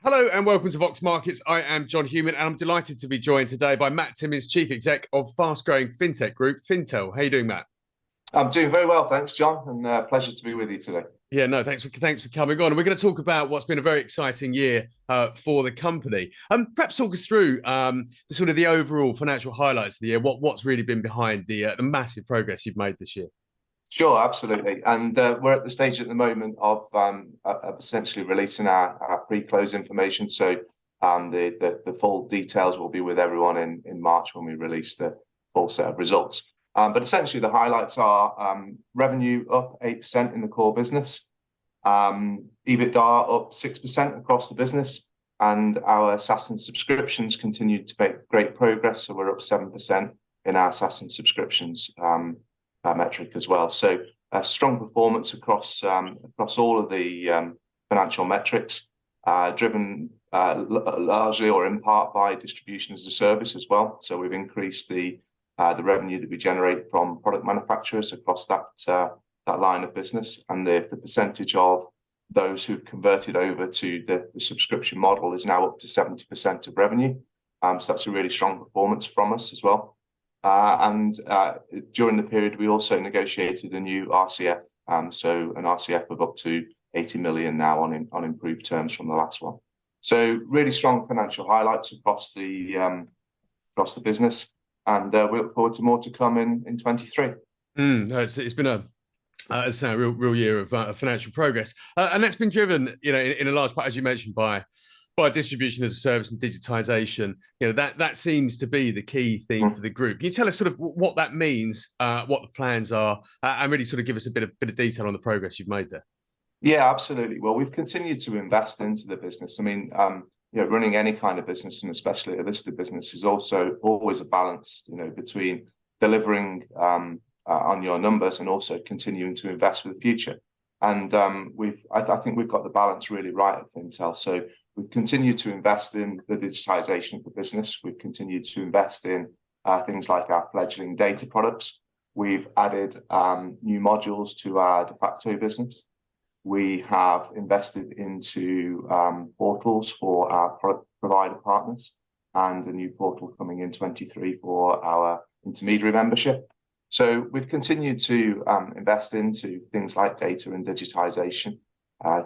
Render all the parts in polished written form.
Hello and welcome to Vox Markets. I am John Hewman and I'm delighted to be joined today by Matt Timmins, Chief Exec of fast-growing fintech group Fintel. How you doing, Matt? I'm doing very well, thanks, John, and pleasure to be with you today. Yeah, no, thanks for coming on. And we're going to talk about what's been a very exciting year for the company. Perhaps talk us through the overall financial highlights of the year. What's really been behind the massive progress you've made this year? Sure, absolutely. And we're at the stage at the moment of essentially releasing our pre-close information. So the full details will be with everyone in March when we release the full set of results. But essentially, the highlights are revenue up 8% in the core business, EBITDA up 6% across the business, and our SaaS and subscriptions continued to make great progress. So we're up 7% in our SaaS and subscriptions metric as well. So a strong performance across all of the financial metrics, driven largely or in part by distribution as a service as well. So we've increased the revenue that we generate from product manufacturers across that line of business, and the percentage of those who've converted over to the subscription model is now up to 70% of revenue. So that's a really strong performance from us as well. And during the period, we also negotiated a new RCF, so an RCF of up to 80 million now on improved terms from the last one. So really strong financial highlights across the business, and we look forward to more to come in 23. It's been a real year of financial progress, and that's been driven, in a large part, as you mentioned, by distribution as a service and digitisation. That seems to be the key theme for the group. Can you tell us sort of what that means, what the plans are, and really sort of give us a bit of detail on the progress you've made there? Yeah, absolutely. Well, we've continued to invest into the business. I mean, running any kind of business, and especially a listed business, is also always a balance, between delivering on your numbers and also continuing to invest for the future. And I think we've got the balance really right at Fintel. So we've continued to invest in the digitisation of the business. We've continued to invest in things like our fledgling data products. We've added new modules to our de facto business. We have invested into portals for our product provider partners, and a new portal coming in 23 for our intermediary membership. So we've continued to invest into things like data and digitisation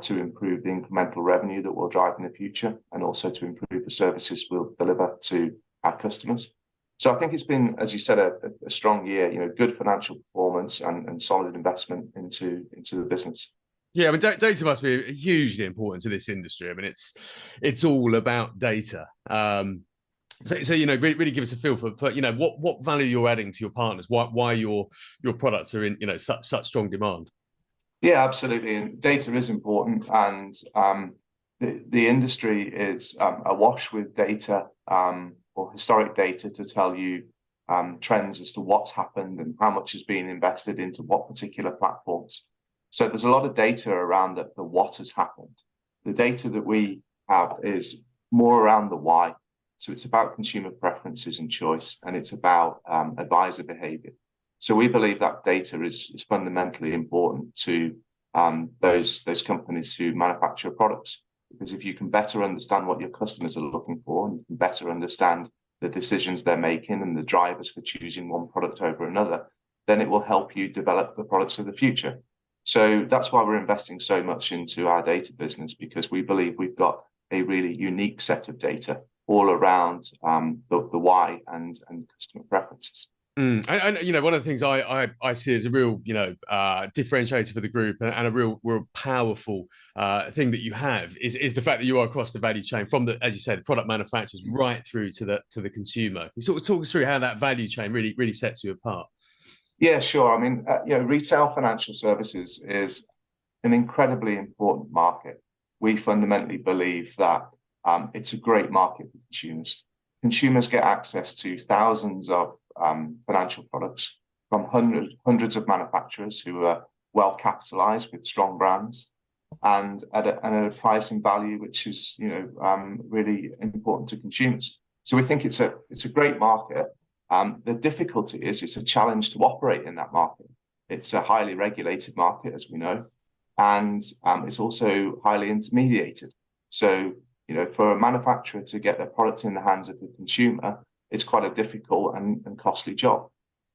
to improve the incremental revenue that we'll drive in the future, and also to improve the services we'll deliver to our customers. So I think it's been, as you said, a strong year, good financial performance and solid investment into the business. Yeah, I mean, data must be hugely important to this industry. I mean, it's all about data. So really give us a feel for what value you're adding to your partners, why your products are in such strong demand. Yeah, absolutely. And data is important, and the industry is awash with data or historic data to tell you trends as to what's happened and how much is being invested into what particular platforms. So there's a lot of data around the what has happened. The data that we have is more around the why. So it's about consumer preferences and choice, and it's about advisor behavior. So we believe that data is fundamentally important to those companies who manufacture products, because if you can better understand what your customers are looking for, and you can better understand the decisions they're making and the drivers for choosing one product over another, then it will help you develop the products of the future. So that's why we're investing so much into our data business, because we believe we've got a really unique set of data all around the why and customer preferences. And one of the things I see as a real differentiator for the group, and a real powerful thing that you have is the fact that you are across the value chain, from the, as you said, product manufacturers right through to the consumer. Can you sort of talk us through how that value chain really sets you apart? Yeah, sure. I mean, retail financial services is an incredibly important market. We fundamentally believe that it's a great market for consumers. Consumers get access to thousands of financial products from hundreds of manufacturers who are well capitalized with strong brands, and at a price and value which is really important to consumers. So we think it's a great market. The difficulty is it's a challenge to operate in that market. It's a highly regulated market, as we know, and it's also highly intermediated. So You know, for a manufacturer to get their product in the hands of the consumer, it's quite a difficult and costly job.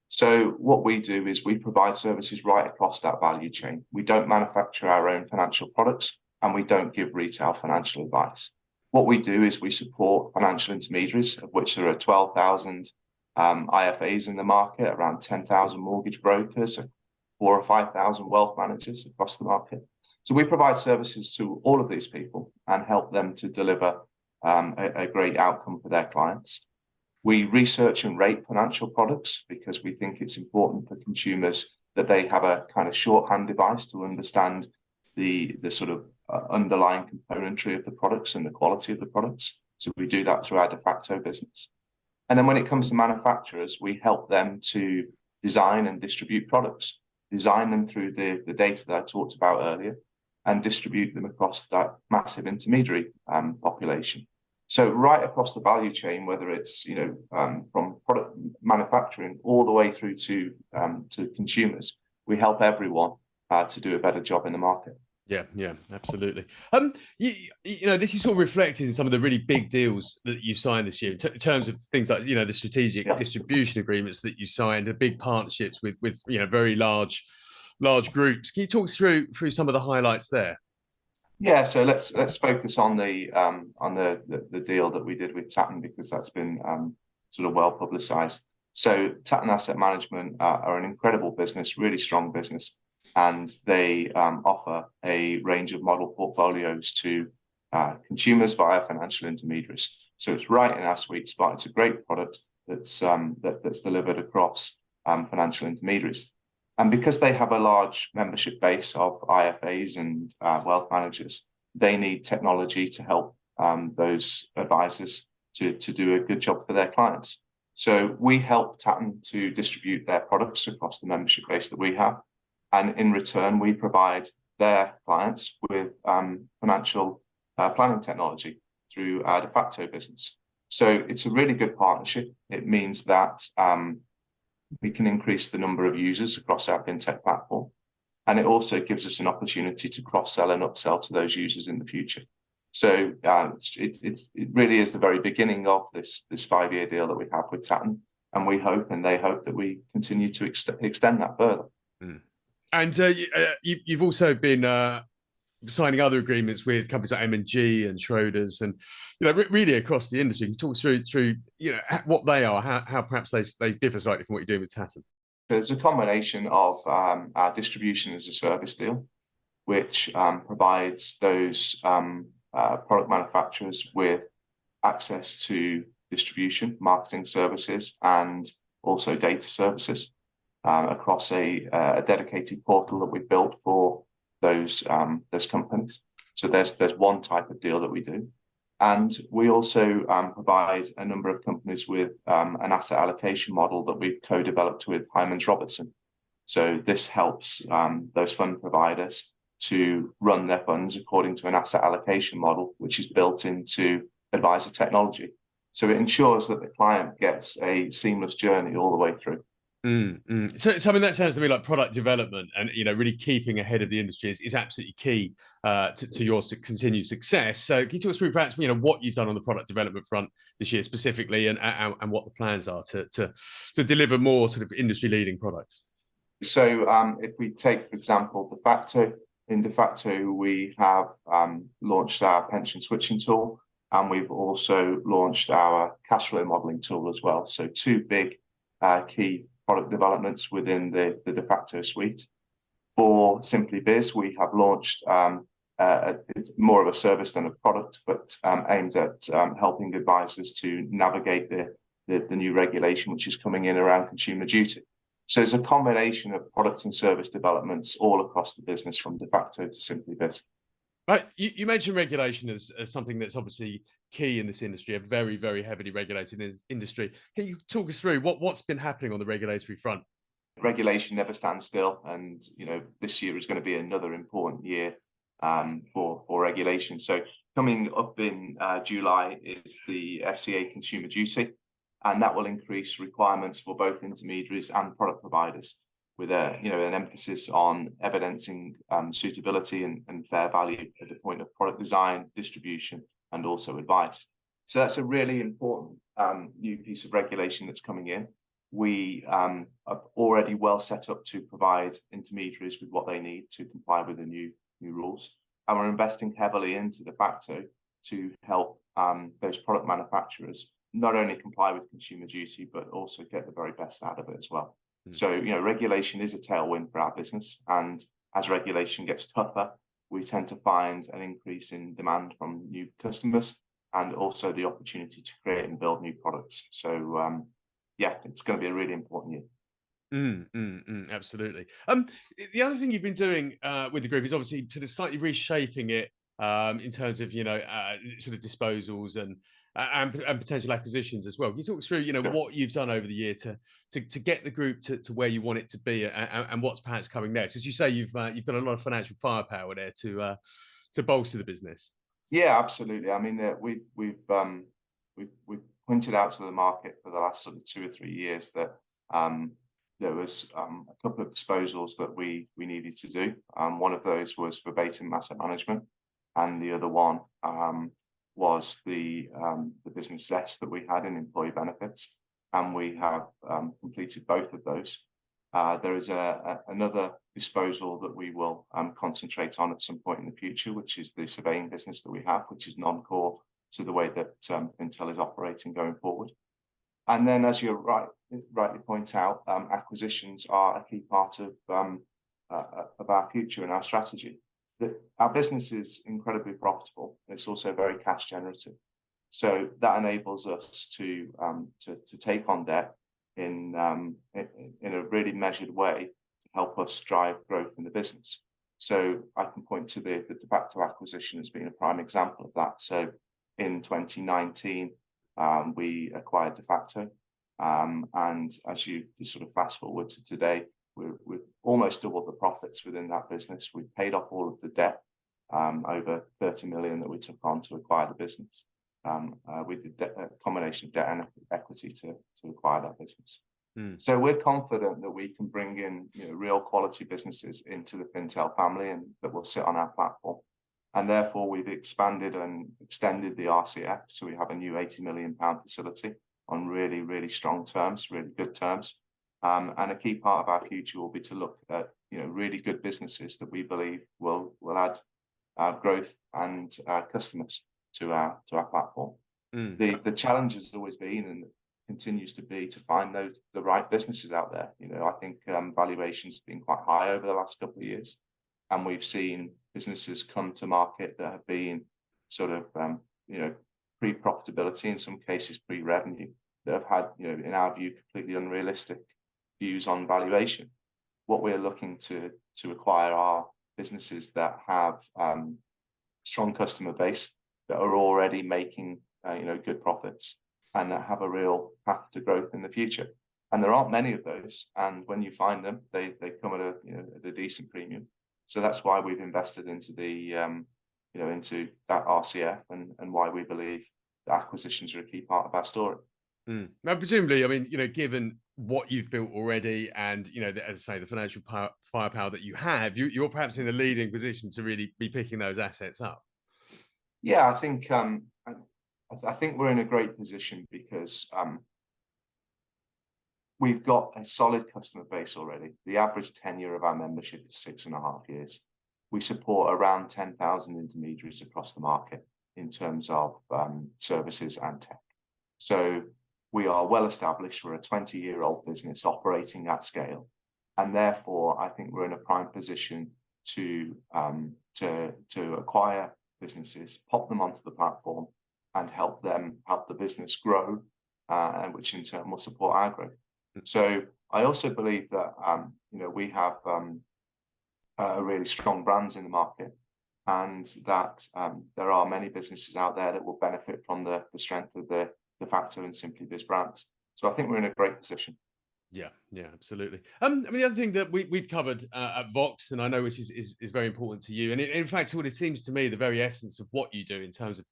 So what we do is we provide services right across that value chain. We don't manufacture our own financial products, and we don't give retail financial advice. What we do is we support financial intermediaries, of which there are 12,000 IFAs in the market, around 10,000 mortgage brokers, 4,000 or 5,000 wealth managers across the market. So we provide services to all of these people and help them to deliver a great outcome for their clients. We research and rate financial products because we think it's important for consumers that they have a kind of shorthand device to understand the sort of underlying componentry of the products and the quality of the products. So we do that through our de facto business. And then when it comes to manufacturers, we help them to design and distribute products, design them through the data that I talked about earlier, and distribute them across that massive intermediary population. So right across the value chain, whether it's from product manufacturing all the way through to consumers, we help everyone to do a better job in the market. Yeah, absolutely. This is sort of reflected in some of the really big deals that you signed this year in terms of things like the strategic distribution agreements that you signed, the big partnerships with very large groups. Can you talk us through some of the highlights there? Yeah, so let's focus on the deal that we did with Tatton, because that's been sort of well publicized. So Tatton Asset Management are an incredible business, really strong business, and they offer a range of model portfolios to consumers via financial intermediaries. So it's right in our sweet spot. It's a great product that's delivered across financial intermediaries. And because they have a large membership base of IFAs and wealth managers, they need technology to help those advisors to do a good job for their clients. So we help Tatton to distribute their products across the membership base that we have. And in return, we provide their clients with financial planning technology through our de facto business. So it's a really good partnership. It means that we can increase the number of users across our FinTech platform. And it also gives us an opportunity to cross-sell and upsell to those users in the future. So it really is the very beginning of this 5-year deal that we have with Tatton. And we hope, and they hope, that we continue to extend that further. And you've also been signing other agreements with companies like M&G and Schroders, and really across the industry. Can you talk us through what they are, how perhaps they differ slightly from what you're doing with Tatton? There's a combination of our distribution as a service deal, which provides those product manufacturers with access to distribution, marketing services, and also data services across a dedicated portal that we've built for those companies. So there's one type of deal that we do. And we also provide a number of companies with an asset allocation model that we've co-developed with Hymans Robertson. So this helps those fund providers to run their funds according to an asset allocation model, which is built into advisor technology. So it ensures that the client gets a seamless journey all the way through. So I mean, that sounds to me like product development and really keeping ahead of the industry is absolutely key to your continued success. So can you talk us through perhaps what you've done on the product development front this year specifically, and what the plans are to deliver more sort of industry leading products? So if we take, for example, de facto, in de facto we have launched our pension switching tool, and we've also launched our cash flow modeling tool as well. So two big key product developments within the de facto suite. For Simply Biz, we have launched it's more of a service than a product, but aimed at helping advisors to navigate the new regulation which is coming in around consumer duty. So there's a combination of product and service developments all across the business, from de facto to Simply Biz. Right, you mentioned regulation as something that's obviously key in this industry, a very, very heavily regulated industry. Can you talk us through what's been happening on the regulatory front? Regulation never stands still, and this year is going to be another important year for regulation. So coming up in July is the FCA Consumer Duty, and that will increase requirements for both intermediaries and product providers, with an emphasis on evidencing suitability and fair value at the point of product design, distribution, and also advice. So that's a really important new piece of regulation that's coming in. We are already well set up to provide intermediaries with what they need to comply with the new rules. And we're investing heavily into de facto to help those product manufacturers not only comply with consumer duty, but also get the very best out of it as well. So, regulation is a tailwind for our business. And as regulation gets tougher, we tend to find an increase in demand from new customers and also the opportunity to create and build new products. So, yeah, it's going to be a really important year. Absolutely. The other thing you've been doing with the group is obviously sort of slightly reshaping it in terms of sort of disposals and potential acquisitions as well. Can you talk us through what you've done over the year to get the group to where you want it to be and what's perhaps coming next? As you say, you've got a lot of financial firepower there to bolster the business. Yeah, absolutely. I mean, we've pointed out to the market for the last sort of 2 or 3 years that there was a couple of disposals that we needed to do. One of those was for Tatton Asset Management, and the other one was the business zest that we had in employee benefits, and we have completed both of those. There is another disposal that we will concentrate on at some point in the future, which is the surveying business that we have, which is non-core to the way that Fintel is operating going forward. And then, as you rightly point out, acquisitions are a key part of our future and our strategy. Our business is incredibly profitable. It's also very cash generative. So that enables us to take on debt in a really measured way to help us drive growth in the business. So I can point to the de facto acquisition as being a prime example of that. So in 2019, we acquired de facto. And as you sort of fast forward to today, we've almost doubled the profits within that business. We've paid off all of the debt, over 30 million that we took on to acquire the business. We did a combination of debt and equity to acquire that business. So we're confident that we can bring in real quality businesses into the Fintel family and that will sit on our platform. And therefore, we've expanded and extended the RCF. So we have a new £80 million facility on really, really strong terms, really good terms. And a key part of our future will be to look at really good businesses that we believe will add growth and customers to our platform. The challenge has always been and continues to be to find the right businesses out there. I think valuations have been quite high over the last couple of years, and we've seen businesses come to market that have been sort of pre-profitability, in some cases pre-revenue, that have had in our view completely unrealistic views on valuation. What we're looking to acquire are businesses that have strong customer base, that are already making good profits, and that have a real path to growth in the future. And there aren't many of those, and when you find them, they come at a decent premium. So that's why we've invested into the into that RCF, and why we believe that acquisitions are a key part of our story. Now, presumably, I mean, given what you've built already, and as I say, the financial firepower that you have, you're perhaps in a leading position to really be picking those assets up. Yeah, I think we're in a great position because we've got a solid customer base already. The average tenure of our membership is 6.5 years. We support around 10,000 intermediaries across the market in terms of services and tech. So we are well established. We're a 20-year-old business operating at scale, and therefore I think we're in a prime position to acquire businesses, pop them onto the platform, and help the business grow, and which in turn will support our growth. So I also believe that we have really strong brands in the market, and that there are many businesses out there that will benefit from the strength of the de facto and Simply Biz brands. So I think we're in a great position. Yeah, absolutely. I mean, the other thing that we've covered at Vox, and I know which is very important to you, and in fact, what it seems to me, the very essence of what you do in terms of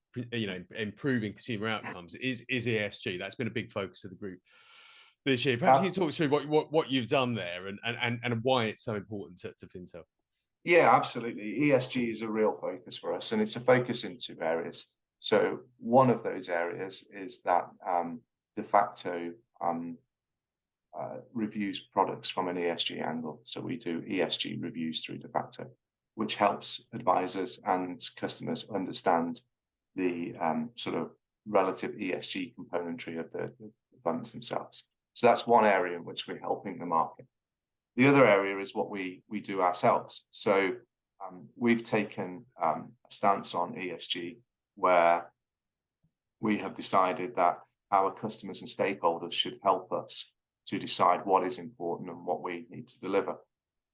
improving consumer outcomes is ESG. That's been a big focus of the group this year. Perhaps you can talk us through what you've done there and why it's so important to Fintel. Yeah, absolutely. ESG is a real focus for us, and it's a focus in 2 areas. So one of those areas is that de facto reviews products from an ESG angle. So we do ESG reviews through de facto, which helps advisors and customers understand the sort of relative ESG componentry of the funds themselves. So that's one area in which we're helping the market. The other area is what we do ourselves. So we've taken a stance on ESG where we have decided that our customers and stakeholders should help us to decide what is important and what we need to deliver.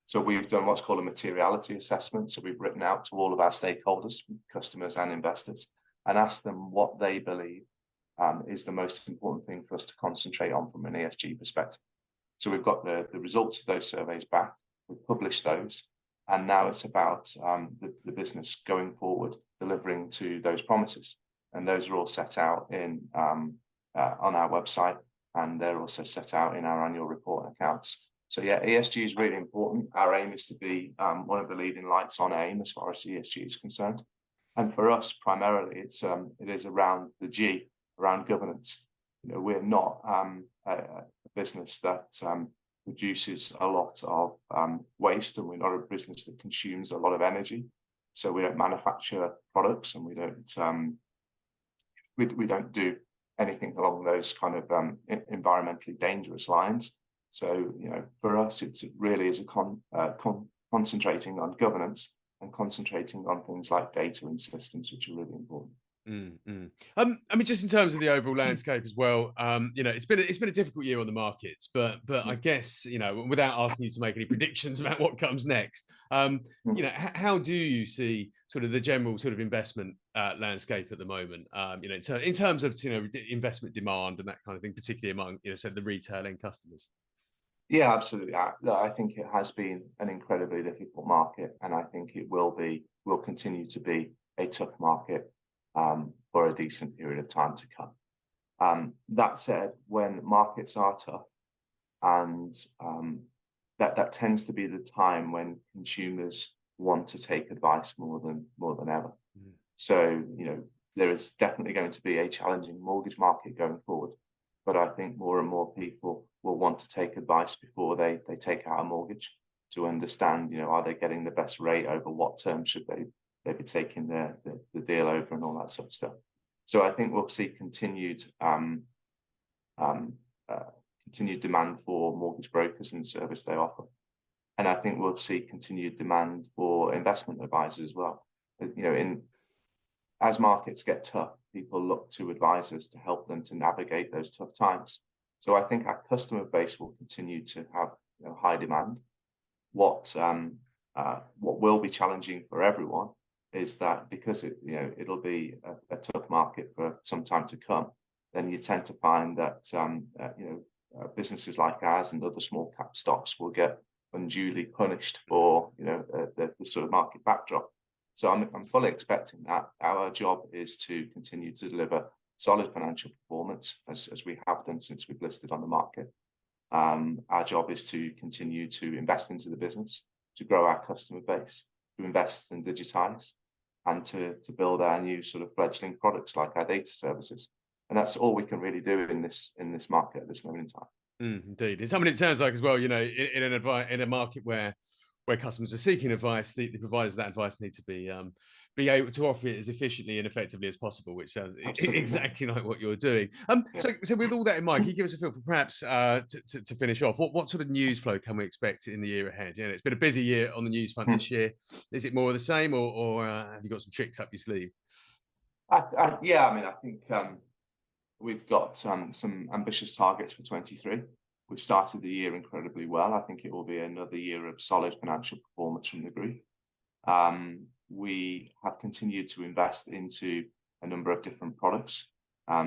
So we've done what's called a materiality assessment. So we've written out to all of our stakeholders, customers and investors, and asked them what they believe is the most important thing for us to concentrate on from an ESG perspective. So we've got the results of those surveys back, we've published those, and now it's about the business going forward, delivering to those promises. And those are all set out in on our website, and they're also set out in our annual report and accounts. So yeah, ESG is really important. Our aim is to be one of the leading lights on AIM as far as ESG is concerned. And for us, primarily, it is around the G, around governance. You know, we're not a business that produces a lot of waste, and we're not a business that consumes a lot of energy. So we don't manufacture products, and we don't do anything along those kind of environmentally dangerous lines. So, you know, for us, it really is concentrating on governance and concentrating on things like data and systems, which are really important. I mean, just in terms of the overall landscape as well, you know, it's been a difficult year on the markets, but I guess, you know, without asking you to make any predictions about what comes next, you know, how do you see sort of the general sort of investment landscape at the moment? You know, in terms of, you know, investment demand and that kind of thing, particularly among, you know, said the retail end customers. Yeah, absolutely. I think it has been an incredibly difficult market, and I think it will continue to be a tough market for a decent period of time to come. That said, when markets are tough, and that tends to be the time when consumers want to take advice more than ever. So, you know, there is definitely going to be a challenging mortgage market going forward, but I think more and more people will want to take advice before they take out a mortgage, to understand, you know, are they getting the best rate, over what term should they be taking the deal over, and all that sort of stuff. So I think we'll see continued demand for mortgage brokers and the service they offer. And I think we'll see continued demand for investment advisors as well. You know, as markets get tough, people look to advisors to help them to navigate those tough times. So I think our customer base will continue to have, you know, high demand. What will be challenging for everyone is that because it'll be a tough market for some time to come, then you tend to find that businesses like ours and other small cap stocks will get unduly punished for, you know, the sort of market backdrop. So I'm fully expecting that. Our job is to continue to deliver solid financial performance, as we have done since we've listed on the market. Our job is to continue to invest into the business, to grow our customer base, to invest and digitize, and to build our new sort of fledgling products like our data services. And that's all we can really do in this market at this moment in time. Indeed. It's something it sounds like as well, you know, in a market where customers are seeking advice, the providers of that advice need to be able to offer it as efficiently and effectively as possible, which sounds exactly like what you're doing. So with all that in mind, can you give us a feel for perhaps to finish off, what sort of news flow can we expect in the year ahead? You know, it's been a busy year on the news front this year. Is it more of the same, or have you got some tricks up your sleeve? Yeah, I mean, I think we've got some ambitious targets for 23. We've started the year incredibly well. I think it will be another year of solid financial performance from the group. We have continued to invest into a number of different products.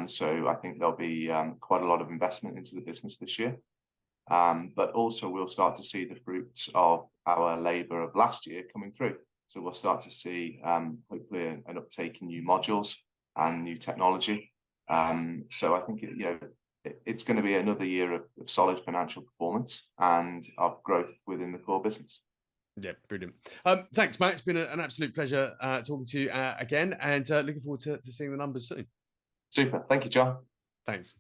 So I think there'll be quite a lot of investment into the business this year. But also we'll start to see the fruits of our labour of last year coming through. So we'll start to see hopefully an uptake in new modules and new technology. So I think it's going to be another year of solid financial performance and of growth within the core business. Yeah, brilliant. Thanks, Matt. It's been an absolute pleasure talking to you again, and looking forward to seeing the numbers soon. Super. Thank you, John. Thanks.